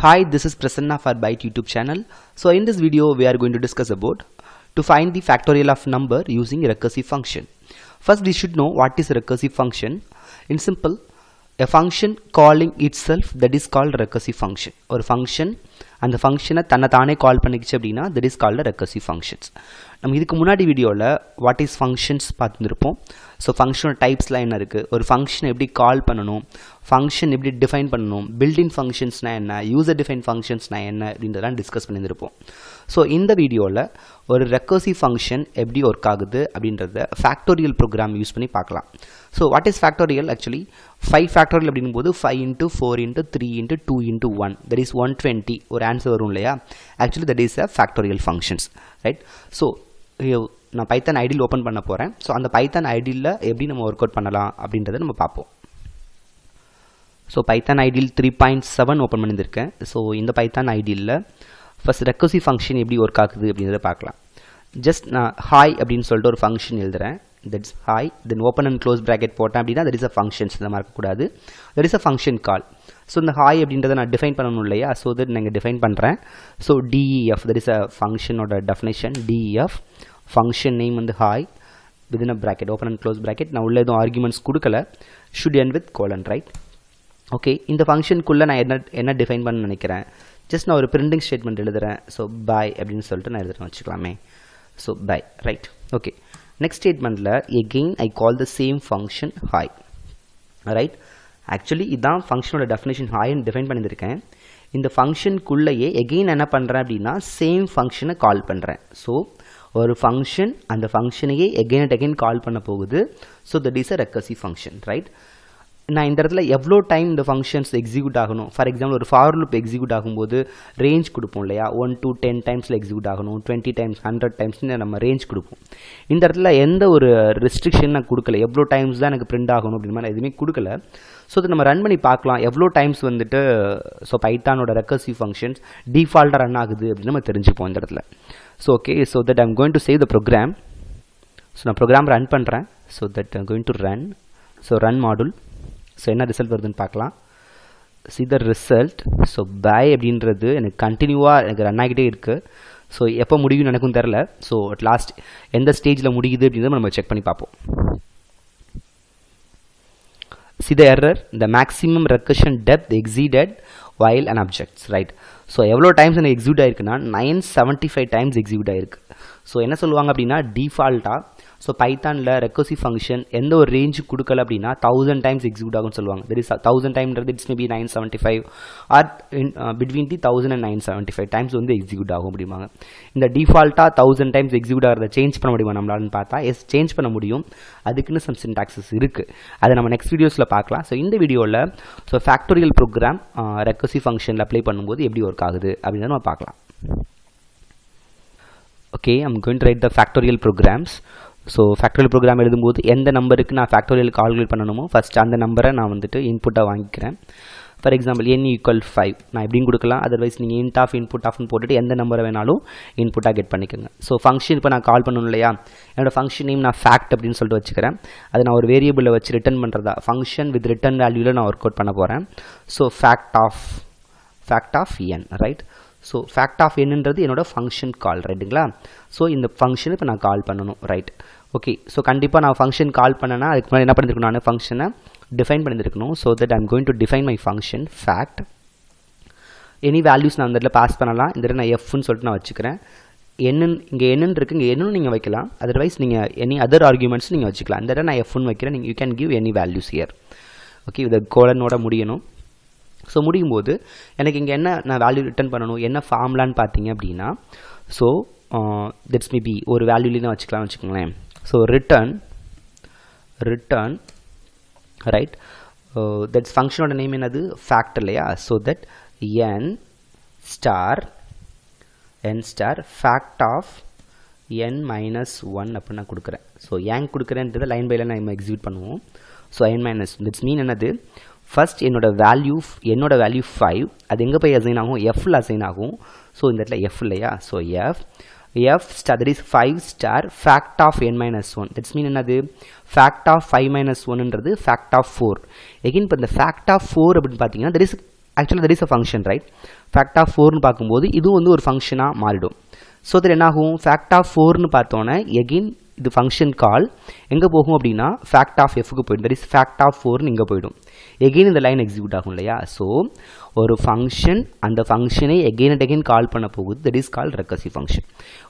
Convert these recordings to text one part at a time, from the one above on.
Hi, this is Prasanna for Byte YouTube channel. So in this video we are going to discuss about to find the factorial of number using recursive function. First we should know what is recursive function. In simple, a function calling itself, that is called recursive function. Or function and the function தன்னை கால் பண்ணிக்கிச்சு அப்படின்னா that is called recursive functions. நம்ம இதுக்கு முன்னாடி வீடியோவில் what is functions பார்த்துருப்போம். So ஃபங்க்ஷனோட டைப்ஸ்லாம் என்ன இருக்குது, ஒரு ஃபங்க்ஷன் எப்படி கால் பண்ணணும், ஃபங்க்ஷன் எப்படி டிஃபைன் பண்ணணும், பில்டின் ஃபங்க்ஷன்ஸ்னால் என்ன, யூசர் டிஃபைன் ஃபங்க்ஷன்ஸ்னால் என்ன அப்படின்றதெல்லாம் டிஸ்கஸ் பண்ணியிருப்போம். ஸோ இந்த வீடியோவில் ஒரு ரெக்கர்சிவ் ஃபங்க்ஷன் எப்படி ஒர்க் ஆகுது அப்படின்றத ஃபேக்டோரியல் ப்ரோக்ராம் யூஸ் பண்ணி பார்க்கலாம். So what is factorial? Actually 5 factorial அப்படிங்கும்போது 5 into 4 into 3 into 2 into 1 that is 120 ஒரு ஆன்சர் வரும் இல்லையா. Actually that is a factorial functions, right. So நான் பைத்தான் ஐடியில் ஓப்பன் பண்ண போகிறேன். ஸோ அந்த பைத்தான் ஐடியில் எப்படி நம்ம ஒர்க் அவுட் பண்ணலாம் அப்படின்றத நம்ம பார்ப்போம். ஸோ பைத்தான் ஐடியில் 3.7 ஓப்பன் பண்ணியிருக்கேன். ஸோ இந்த பைத்தான் ஐடியில் ஃபர்ஸ்ட் ரெக்கர்சிவ் ஃபங்க்ஷன் எப்படி ஒர்க் ஆகுது அப்படின்றத பார்க்கலாம். ஜஸ்ட் நான் ஹாய் அப்படின்னு சொல்லிட்டு ஒரு ஃபங்க்ஷன் எழுதுகிறேன். That's hi, then open and close bracket போட்டேன் அப்படின்னா தட் இஸ் அ ஃபங்க்ஷன்ஸ், இந்த மாதிரி இருக்கக்கூடாது. That is a function call. So இந்த ஹாய் அப்படின்றத நான் டிஃபைன் பண்ணணும் இல்லையா. ஸோ தட் நான் டிஃபைன் பண்ணுறேன். So DEF that is a ஃபங்க்ஷனோட டெஃபினேஷன். DEF ஃபங்க்ஷன் நேம் வந்து hi within a bracket, open and close bracket. நான் உள்ள எதுவும் ஆர்குமெண்ட்ஸ் கொடுக்கல, should end with colon, right. Okay, இந்த ஃபங்க்ஷனுக்குள்ளே நான் என்ன டிஃபைன் பண்ண நினைக்கிறேன், ஜஸ்ட் நான் ஒரு பிரிண்டிங் ஸ்டேட்மெண்ட் எழுதுகிறேன். ஸோ பை அப்படின்னு சொல்லிட்டு நான் எழுதுறேன் வச்சுக்கலாமே. So bye, right. Okay, next ஸ்டேட்மெண்ட்டில் again I call the same function hi, right. Actually இதுதான் ஃபங்க்ஷனோட டெஃபினேஷன், ஹாய்ன்னு டிஃபைன் பண்ணியிருக்கேன். இந்த ஃபங்க்ஷனுக்குள்ளேயே எகெயின் என்ன பண்ணுறேன் அப்படின்னா சேம் ஃபங்க்ஷனை கால் பண்ணுறேன். ஸோ ஒரு ஃபங்க்ஷன் அந்த ஃபங்க்ஷனையே எகெயின் அண்ட் எகெயின் கால் பண்ண போகுது. So that is a recursive function, right. நான் இந்த இடத்துல எவ்வளோ டைம் இந்த ஃபங்க்ஷன்ஸ் எக்ஸிக்யூட் ஆகணும், ஃபார் எக்ஸாம்பிள் ஒரு ஃபார் லூப் எக்ஸிக்யூட் ஆகும்போது ரேஞ்ச் கொடுப்போம் இல்லையா, 1 to 10 டைம்ஸில் எக்ஸிக்யூட் ஆகணும், 20 டைம்ஸ் 100 டைம்ஸ்னு நம்ம ரேஞ்ச் கொடுப்போம். இந்த இடத்துல எந்த ஒரு ரெஸ்ட்ரிக்ஷன் நான் கொடுக்கல, எவ்வளோ டைம்ஸ் தான் எனக்கு பிரிண்ட் ஆகணும் அப்படின்னு மாதிரி எதுவுமே கொடுக்கல. ஸோ அதை நம்ம ரன் பண்ணி பார்க்கலாம் எவ்வளோ டைம்ஸ் வந்துட்டு ஸோ பைத்தானோட ரெக்கர்சிவ் ஃபங்க்ஷன்ஸ் டிஃபால்ட்டாக ரன் ஆகுது அப்படின்னு நம்ம தெரிஞ்சுப்போம் இந்த இடத்துல. So okay, so that I'm going to save the program. So நான் ப்ரோக்ராம் ரன் பண்ணுறேன். So that I'm going to run. So run module. So என்ன ரிசல்ட் வருதுன்னு பார்க்கலாம். See the result. ஸோ பை அப்படின்றது எனக்கு கண்டினியூவாக எனக்கு ரன் ஆகிட்டே இருக்குது. ஸோ எப்போ முடியும்னு எனக்கும் தெரில. ஸோ அட் லாஸ்ட் எந்த ஸ்டேஜில் முடியுது அப்படின்றத நம்ம செக் பண்ணி பார்ப்போம். See the error, the maximum recursion depth exceeded while an objects, right. So எவ்வளோ டைம்ஸ் எனக்கு எக்ஸிக்யூட் ஆயிருக்குன்னா 975 டைம்ஸ் எக்ஸிக்யூட் ஆயிருக்கு. ஸோ என்ன சொல்லுவாங்க அப்படின்னா டிஃபால்ட்டாக ஸோ பைத்தானில் ரெக்கர்சிவ் ஃபங்க்ஷன் எந்த ஒரு ரேஞ்சு கொடுக்கல அப்படின்னா 1000 டைம்ஸ் எக்ஸிக்யூட் ஆகும்னு சொல்லுவாங்க. தெர் இஸ் 1000 டைம்ன்றது it's maybe 975 or between the 1000 and 975 times வந்து எக்ஸிக்யூட் ஆகும் அப்படிம்பாங்க. இந்த டிஃபால்ட்டாக 1000 டைம்ஸ் எக்ஸிக்யூட் ஆகிறத சேஞ்ச் பண்ண முடியுமா நம்மளான்னு பார்த்தா எஸ், சேஞ்ச் பண்ண முடியும். அதுக்குன்னு சம் சின்டாக்சஸ் இருக்குது, அதை நம்ம நெக்ஸ்ட் வீடியோஸில் பார்க்கலாம். ஸோ இந்த வீடியோவில் ஸோ ஃபேக்டோரியல் ப்ரோக்ராம் ரெக்கர்சிவ் ஃபங்க்ஷனில் அப்ளை பண்ணும்போது எப்படி ஒர்க் ஆகுது அப்படின்றத நம்ம பார்க்கலாம். Okay, I'm going to write the factorial programs. So factorial program எழுதும்போது எந்த நம்பருக்கு நான் ஃபேக்டோரியல் கால்குலேட் பண்ணணுமோ ஃபஸ்ட் அந்த நம்பரை நான் வந்துட்டு இன்புட்டாக வாங்கிக்கிறேன். ஃபார் எக்ஸாம்பிள் n = 5 நான் எப்படின்னு கொடுக்கலாம். அதர்வைஸ் நீங்கள் இன்ட் ஆஃப் இன்புட் ஆஃப்னு போட்டுட்டு எந்த நம்பரை வேணாலும் இன்புட்டாக கெட் பண்ணிக்கோங்க. ஸோ ஃபங்க்ஷன் இப்போ நான் கால் பண்ணணும் இல்லையா, என்னோடய ஃபங்க்ஷன் நேம் நான் ஃபேக்ட் அப்படின்னு சொல்லிட்டு வச்சுக்கிறேன். அதை நான் ஒரு வேரியபிளில் வச்சு ரிட்டர்ன் பண்ணுறதா ஃபங்க்ஷன் வித் ரிட்டர்ன் வேல்யூவில் நான் ஒர்க் அவுட் பண்ண போகிறேன். So fact of n, right. So fact of என்னன்றது என்னோட ஃபங்க்ஷன் கால், ரைட்டுங்களா. ஸோ இந்த ஃபங்க்ஷன் இப்போ நான் கால் பண்ணணும், ரைட். ஓகே, ஸோ கண்டிப்பாக நான் ஃபங்க்ஷன் கால் பண்ணேன்னா அதுக்கு முன்னாடி என்ன பண்ணியிருக்கணும், நான் ஃபங்க்ஷனை டிஃபைன் பண்ணியிருக்கணும். So that I'm going to define my function fact. Any values நான் அந்த இடத்துல பாஸ் பண்ணலாம். இந்த இடத்துல நான் எஃப்னு சொல்லிட்டு நான் வச்சுக்கிறேன். என்னன்னு இங்கே என்னன்னு இருக்குது, இங்கே என்னன்னு நீங்கள் வைக்கலாம். அதர்வைஸ் நீங்கள் எனி அதர் ஆர்குமெண்ட்ஸ் நீங்கள் வச்சுக்கலாம். இந்த இடத்துல நான் எஃப்னு வைக்கிறேன். நீங்கள் you can give any values here. Okay, இதை கோலனோட முடியணும். ஸோ முடியும் போது எனக்கு இங்கே என்ன நான் வேல்யூ ரிட்டர்ன் பண்ணணும், என்ன ஃபார்ம்லான்னு பார்த்தீங்க அப்படின்னா ஸோ தட்ஸ் மேபி ஒரு வேல்யூலேயே நான் வச்சுக்கலாம்னு வச்சுக்கோங்களேன். ஸோ ரிட்டர்ன் ரைட், தட்ஸ் ஃபங்க்ஷனோட நேம் என்னது ஃபேக்ட் இல்லையா. So that n star fact of n - 1 அப்படின்னு நான் கொடுக்குறேன். ஸோ ஏன் கொடுக்குறேன்றதை லைன் பை லைன் நம்ம எக்ஸிக்யூட் பண்ணுவோம். ஸோ n - தட்ஸ் மீன் என்னது, ஃபர்ஸ்ட் என்னோட வேல்யூ 5 அது எங்கே போய் அசைன் ஆகும், எஃப்ல அசைன் ஆகும். ஸோ இந்த இடத்துல எஃப் இல்லையா. So f star, that is 5 star fact of n minus 1. That's mean என்னது, fact of 5 minus 1 ன்றது fact of 4. again இப்போ இந்த fact of 4 அப்படின்னு பார்த்தீங்கன்னா that is ஆக்சுவலாக that is a function right. Fact of 4னு பார்க்கும்போது இதுவும் வந்து ஒரு ஃபங்க்ஷனாக மாறிடும். ஸோ அதில் என்னாகும், ஃபேக்ட் ஆஃப் 4னு பார்த்தோன்னே எகெயின் இது ஃபங்க்ஷன் கால் எங்கே போகும் அப்படின்னா ஃபேக்ட் ஆஃப் எஃப்க்கு போயிடும். தட் இஸ் ஃபேக்ட் ஆஃப் 4னு இங்கே போயிடும். எகெயின் இந்த லைன் எக்ஸிக்யூட் ஆகும் இல்லையா. ஸோ ஒரு ஃபங்க்ஷன் அந்த ஃபங்க்ஷனை எகெயின் அண்ட் எகெயின் கால் பண்ண போகுது. That is call recursive function.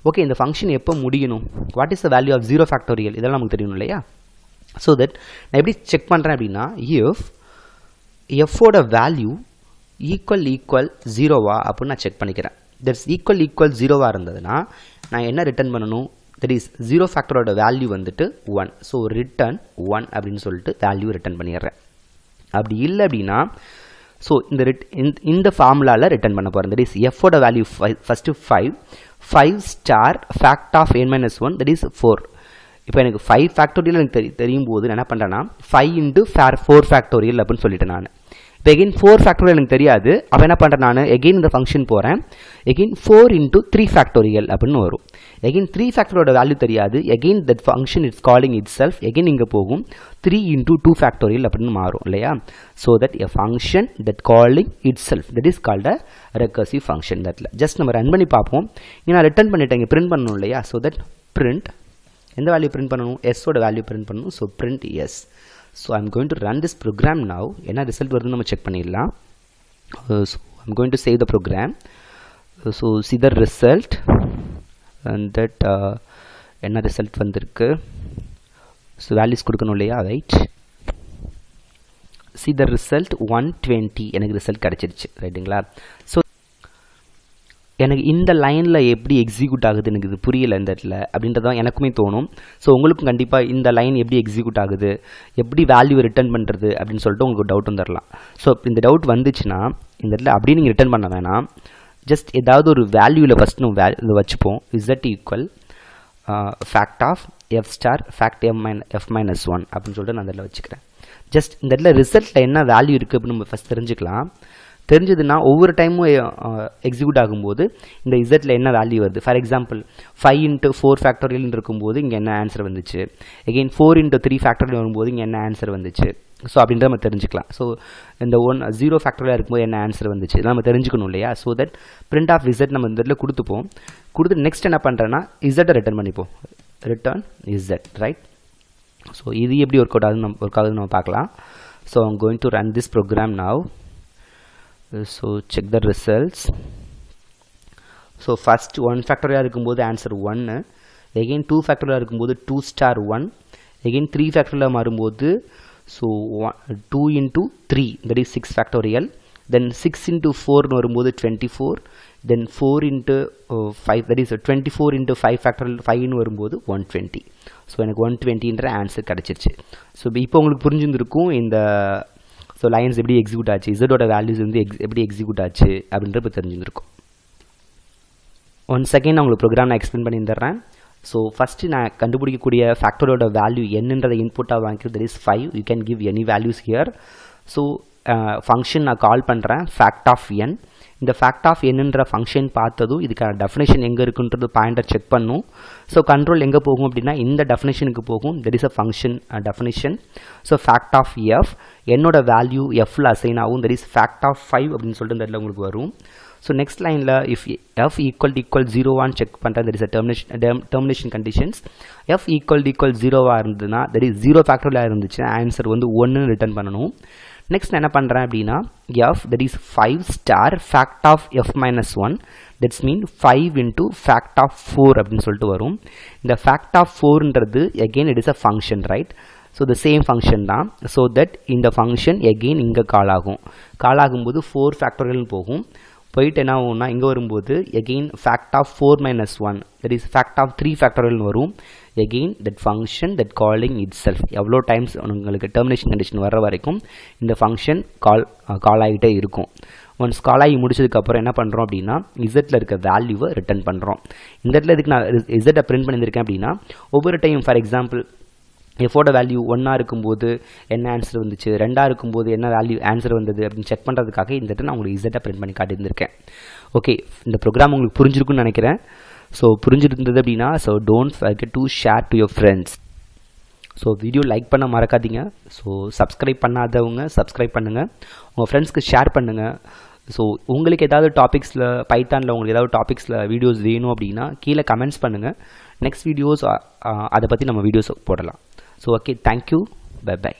Okay, இந்த ஃபங்க்ஷன் எப்போ முடியணும், what is the value of 0 factorial, இதெல்லாம் நமக்கு தெரியணும் இல்லையா. ஸோ தட் நான் எப்படி செக் பண்ணுறேன் அப்படின்னா, எஃபோட வேல்யூ ஈக்குவல் 0வா அப்படின்னு நான் செக் பண்ணிக்கிறேன். தட்ஸ் ஈக்குவல் 0வா இருந்ததுன்னா நான் என்ன ரிட்டர்ன் பண்ணணும், தட் இஸ் 0 ஃபேக்டரோட வேல்யூ வந்துட்டு 1. ஸோ ரிட்டர்ன் 1 அப்படின்னு சொல்லிட்டு வேல்யூ ரிட்டர்ன் பண்ணிடுறேன். அப்படி இல்லை அப்படின்னா ஸோ இந்த ஃபார்முலாவில் ரிட்டர்ன் பண்ண போகிறேன். தட் இஸ் எஃபோட value first 5 star fact of n - 1 that is 4. இப்போ எனக்கு 5 ஃபேக்டோரியல் எனக்கு தெரியும் போது நான் என்ன பண்ணுறேன்னா 5 into 4 ஃபேக்டோரியல் அப்படின்னு சொல்லிட்டேன் நான். இப்போ எகெயின் 4 ஃபேக்டோரியல் எனக்கு தெரியாது. அப்போ என்ன பண்ணுறேன் நான், எகெயின் இந்த ஃபங்க்ஷன் போகிறேன். எகெயின் 4 into 3 ஃபேக்டோரியல் அப்படின்னு வரும். எகெயின் 3 ஃபேக்டரோட வேல்யூ தெரியாது. Again that function it's calling it self. Again இங்கே போகும் 3 into 2 ஃபேக்டோரியல் அப்படின்னு மாறும் இல்லையா. So that a function that calling it self that is called a recursive function. தட்டில் ஜஸ்ட் நம்ம ரன் பண்ணி பார்ப்போம். இங்கே நான் ரிட்டர்ன் பண்ணிட்டேன், இங்கே பிரிண்ட் பண்ணணும் இல்லையா. ஸோ தட் பிரிண்ட் எந்த வேல்யூ பிரிண்ட் பண்ணணும், எஸ்ஸோட வேல்யூ பிரிண்ட் பண்ணணும். So print S. So I'm going to run this program now. என்ன ரிசல்ட் வருதுன்னு நம்ம செக் பண்ணிடலாம். So I'm going to save the program. So see the result and that என்ன result வந்திருக்கு. So values கொடுக்கணும் இல்லையா, right. see the result 120 எனக்கு result கிடச்சிருச்சு ரைட்டுங்களா. ஸோ எனக்கு இந்த லைனில் எப்படி எக்ஸிக்யூட் ஆகுது எனக்கு இது புரியலை இந்த இடத்துல அப்படின்றதான் எனக்குமே தோணும். ஸோ உங்களுக்கும் கண்டிப்பாக இந்த லைன் எப்படி எக்ஸிக்யூட் ஆகுது, எப்படி வேல்யூ ரிட்டர்ன் பண்ணுறது அப்படின்னு சொல்லிட்டு உங்களுக்கு டவுட் வந்துடலாம். ஸோ இந்த டவுட் வந்துச்சுன்னா இந்த இடத்துல அப்படியே நீங்கள் ரிட்டர்ன் பண்ண வேணாம். ஜஸ்ட் ஏதாவது ஒரு வேல்யூவில் ஃபஸ்ட் நம்ம இது வச்சுப்போம். Z equal fact of F star fact F minus 1 அப்படின்னு சொல்லிட்டு நான் அதில் வச்சுக்கிறேன். ஜஸ்ட் இந்த இடத்துல ரிசல்ட்டில் என்ன வேல்யூ இருக்குது அப்படின்னு நம்ம ஃபஸ்ட் தெரிஞ்சுக்கலாம். தெரிஞ்சதுன்னா ஒவ்வொரு டைமும் எக்ஸிக்யூட் ஆகும்போது இந்த இசட்டில் என்ன வேல்யூ வருது. ஃபார் எக்ஸாம்பிள் 5 into 4 ஃபேக்டோரியல் இருக்கும்போது இங்கே என்ன ஆன்சர் வந்துச்சு, எகெயின் 4 into 3 ஃபேக்டோரியல் வரும்போது இங்கே என்ன ஆன்சர் வந்துச்சு. ஸோ அப்படின்றத நம்ம தெரிஞ்சுக்கலாம். ஸோ இந்த 0 ஃபேக்டோரியல் இருக்கும்போது என்ன ஆன்சர் வந்துச்சு இதெல்லாம் நம்ம தெரிஞ்சுக்கணும் இல்லையா. So that print of Z நம்ம இந்த இடத்துல கொடுத்துப்போம். கொடுத்து நெக்ஸ்ட் என்ன பண்ணுறேன்னா இசட்டை ரிட்டர்ன் பண்ணிப்போம். Return Z right. ஸோ இது எப்படி ஒர்க் ஆகுதுன்னு நம்ம பார்க்கலாம். So I'm going to run this program now. So check the results. So first 1 factorial இருக்கும்போது ஆன்சர் 1, again 2 factorial இருக்கும்போது 2 star 1, again 3 factorial மாறும்போது so 2 into 3 that is 6 factorial, then 6 into 4 வரும்போது 24, then 4 into 5 that is 24 into 5 factorial 5 வரும்போது 120. So எனக்கு 120ன்ற answer கிடச்சிருச்சு. So இப்போ உங்களுக்கு புரிஞ்சுருக்கும் இந்த ஸோ லைன்ஸ் எப்படி எக்ஸிக்யூட் ஆச்சு, இசட்டோட வேல்யூஸ் வந்து எப்படி எக்ஸிக்யூட் ஆச்சு அப்படின்ற இப்போ தெரிஞ்சுருக்கும். ஒன் செகண்ட் நான் உங்களுக்கு ப்ரோக்ராம் நான் எக்ஸ்பிளைன் பண்ணி தர்றேன். ஸோ ஃபஸ்ட்டு நான் கண்டுபிடிக்கக்கூடிய ஃபேக்டரோட வேல்யூ என்னன்றதை இன்புட்டாக வாங்கிக்கிறது. That is 5. You can give any values here. So function நான் கால் பண்ணுறேன் ஃபேக்ட் ஆஃப் n. இந்த ஃபேக்ட் ஆஃப் என்னன்ற ஃபங்க்ஷன் பார்த்ததும் இதுக்கான டெஃபினேஷன் எங்கே இருக்குன்றது பாயிண்டர் செக் பண்ணும். ஸோ கண்ட்ரோல் எங்கே போகும் அப்படின்னா இந்த டெஃபினேஷனுக்கு போகும். That is a function definition. So fact of F என்னோட வேல்யூ எஃப்ல அசைன் ஆகும். தட் இஸ் ஃபேக்ட் ஆஃப் 5 அப்படின்னு சொல்லிட்டு இந்த இடத்துல உங்களுக்கு வரும். ஸோ நெக்ஸ்ட் லைனில் இஃப் எஃப் ஈக்குவல் 0வான்னு செக் பண்ணுறேன். That is a termination conditions. F equal 0வாக இருந்ததுன்னா தட் இஸ் 0 ஃபேக்டரில் இருந்துச்சுன்னா ஆன்சர் வந்து 1ன்னு ரிட்டர்ன் பண்ணணும். நெக்ஸ்ட் நான் என்ன பண்ணுறேன் அப்படின்னா F that is 5 star fact of F minus 1 that's mean 5 into fact of 4 அப்படின்னு சொல்லிட்டு வரும். இந்த ஃபேக்ட் ஆஃப் 4ன்றது again it is a function right. So the same function தான். ஸோ தட் இந்த ஃபங்க்ஷன் again இங்கே கால் ஆகும். கால் ஆகும்போது 4 ஃபேக்டோரியல்னு போகும். போயிட்டு என்ன ஆகும்னா இங்கே வரும்போது again fact of 4 minus 1 that is fact of 3 factorial வரும். again that function that calling itself எவ்வளோ டைம்ஸ் உங்களுக்கு termination condition வர்ற வரைக்கும் இந்த ஃபங்க்ஷன் கால் ஆகிட்டே இருக்கும். ஒன்ஸ் கால் ஆகி முடிச்சதுக்கப்புறம் என்ன பண்ணுறோம் அப்படின்னா இசட்டில் இருக்க வேல்யூவை ரிட்டர்ன் பண்ணுறோம். இந்த இடத்துல இதுக்கு நான் இசட்டை பிரிண்ட் பண்ணியிருக்கேன் அப்படின்னா ஒவ்வொரு டைம் ஃபார் எக்ஸாம்பிள் எஃபோட வேல்யூ 1ஆக இருக்கும்போது என்ன ஆன்சர் வந்துச்சு, 2ஆக இருக்கும்போது என்ன வேல்யூ ஆன்சர் வந்தது அப்படின்னு செக் பண்ணுறதுக்காக இந்த இடத்துல நான் உங்களுக்கு இசட்டை பிரிண்ட் பண்ணி காட்டியிருந்திருக்கேன். ஓகே, இந்த ப்ரோக்ராம் உங்களுக்கு புரிஞ்சிருக்குன்னு நினைக்கிறேன். ஸோ புரிஞ்சிருந்தது அப்படின்னா so don't forget to share to your friends. So video like பண்ண மறக்காதீங்க. ஸோ சப்ஸ்கிரைப் பண்ணாதவங்க சப்ஸ்கிரைப் பண்ணுங்கள், உங்கள் ஃப்ரெண்ட்ஸ்க்கு ஷேர் பண்ணுங்கள். ஸோ உங்களுக்கு ஏதாவது டாபிக்ஸில் பைத்தானில் உங்களுக்கு ஏதாவது டாபிக்ஸில் வீடியோஸ் வேணும் அப்படின்னா கீழே கமெண்ட்ஸ் பண்ணுங்கள். நெக்ஸ்ட் வீடியோஸ் அதை பற்றி நம்ம வீடியோஸ் போடலாம். So okay, thank you, bye by.